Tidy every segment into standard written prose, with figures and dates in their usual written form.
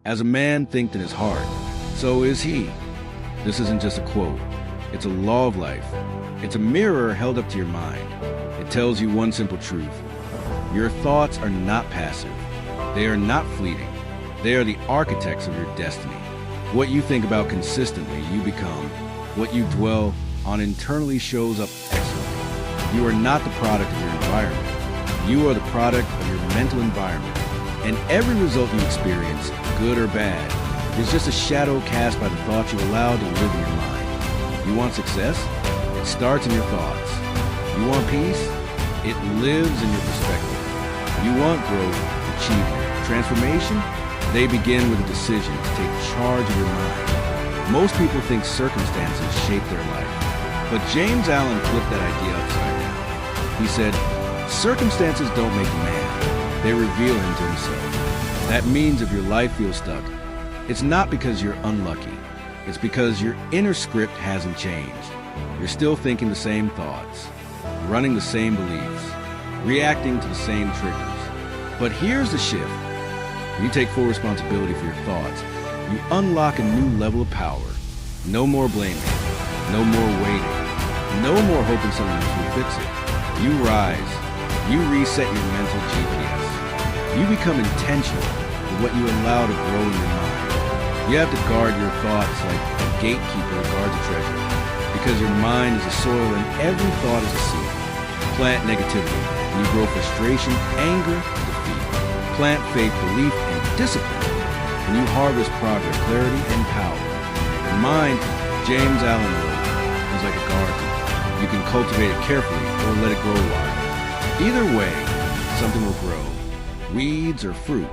As a man thinketh in his heart, so is he. This isn't just a quote. It's a law of life. It's a mirror held up to your mind. It tells you one simple truth. Your thoughts are not passive. They are not fleeting. They are the architects of your destiny. What you think about consistently, you become. What you dwell on internally shows up excellently. You are not the product of your environment. You are the product of your mental environment. And every result you experience, good or bad, is just a shadow cast by the thoughts you allow to live in your mind. You want success? It starts in your thoughts. You want peace? It lives in your perspective. You want growth, achievement, transformation? They begin with a decision to take charge of your mind. Most people think circumstances shape their life. But James Allen flipped that idea upside down. He said, circumstances don't make a man. They reveal him to himself. That means if your life feels stuck, it's not because you're unlucky. It's because your inner script hasn't changed. You're still thinking the same thoughts, running the same beliefs, reacting to the same triggers. But here's the shift. When you take full responsibility for your thoughts, you unlock a new level of power. No more blaming, no more waiting, no more hoping someone else will fix it. You rise, you reset your mental GPS. You become intentional with what you allow to grow in your mind. You have to guard your thoughts like a gatekeeper guards a treasure, because your mind is a soil and every thought is a seed. Plant negativity, and you grow frustration, anger, defeat. Plant faith, belief, and discipline, and you harvest progress, clarity, and power. Your mind, James Allen wrote, is like a garden. You can cultivate it carefully or let it grow wild. Either way, something will grow. Weeds or fruit,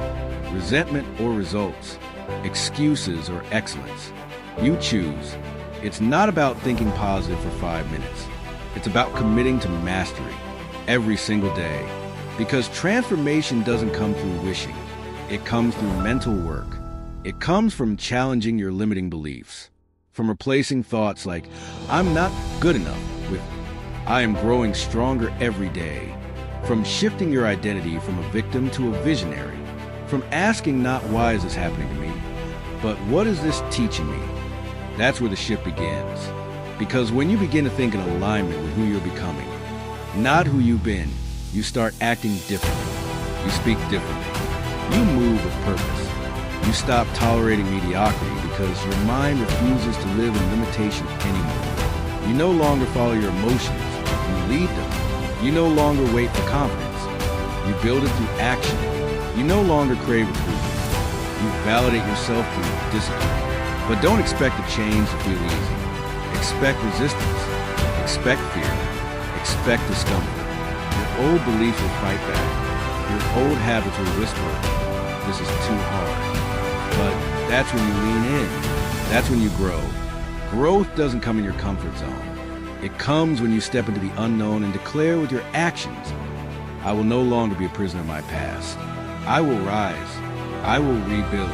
resentment or results, excuses or excellence. You choose. It's not about thinking positive for 5 minutes. It's about committing to mastery every single day. Because transformation doesn't come through wishing. It comes through mental work. It comes from challenging your limiting beliefs. From replacing thoughts like, I'm not good enough, with, I am growing stronger every day. From shifting your identity from a victim to a visionary. From asking not why is this happening to me, but what is this teaching me? That's where the shift begins. Because when you begin to think in alignment with who you're becoming, not who you've been, you start acting differently. You speak differently. You move with purpose. You stop tolerating mediocrity because your mind refuses to live in limitation anymore. You no longer follow your emotions. You lead them. You no longer wait for confidence. You build it through action. You no longer crave approval. You validate yourself through discipline. But don't expect the change to feel easy. Expect resistance. Expect fear. Expect discomfort. Your old beliefs will fight back. Your old habits will whisper, this is too hard. But that's when you lean in. That's when you grow. Growth doesn't come in your comfort zone. It comes when you step into the unknown and declare with your actions, I will no longer be a prisoner of my past. I will rise. I will rebuild.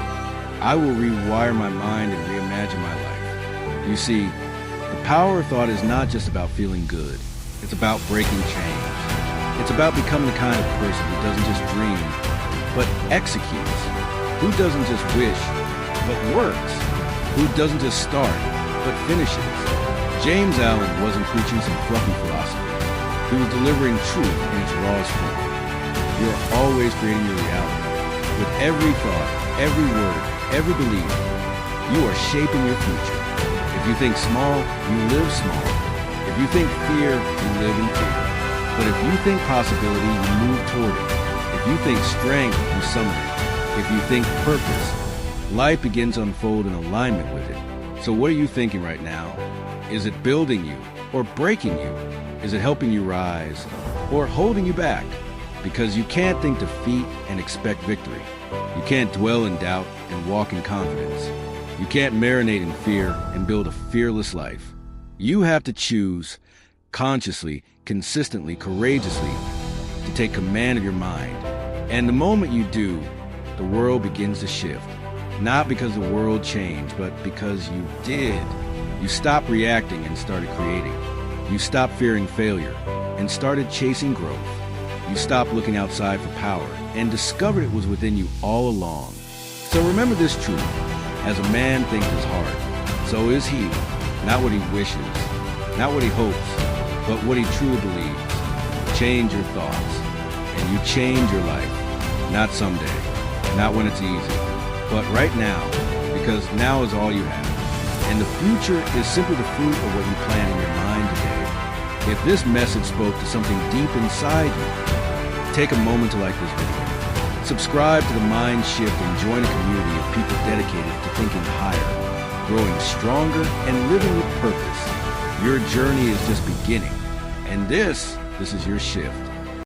I will rewire my mind and reimagine my life. You see, the power of thought is not just about feeling good. It's about breaking chains. It's about becoming the kind of person who doesn't just dream, but executes. Who doesn't just wish, but works. Who doesn't just start, but finishes. James Allen wasn't preaching some fluffy philosophy. He was delivering truth in its rawest form. You are always creating your reality. With every thought, every word, every belief, you are shaping your future. If you think small, you live small. If you think fear, you live in fear. But if you think possibility, you move toward it. If you think strength, you summon it. If you think purpose, life begins to unfold in alignment with it. So what are you thinking right now? Is it building you or breaking you? Is it helping you rise or holding you back? Because you can't think defeat and expect victory. You can't dwell in doubt and walk in confidence. You can't marinate in fear and build a fearless life. You have to choose consciously, consistently, courageously to take command of your mind. And the moment you do, the world begins to shift. Not because the world changed, but because you did. You stopped reacting and started creating. You stopped fearing failure and started chasing growth. You stopped looking outside for power and discovered it was within you all along. So remember this truth. As a man thinks his heart, so is he. Not what he wishes, not what he hopes, but what he truly believes. Change your thoughts, and you change your life. Not someday, not when it's easy, but right now, because now is all you have. And the future is simply the fruit of what you plan in your mind today. If this message spoke to something deep inside you, take a moment to like this video. Subscribe to the Mind Shift and join a community of people dedicated to thinking higher, growing stronger, and living with purpose. Your journey is just beginning. And this is your shift.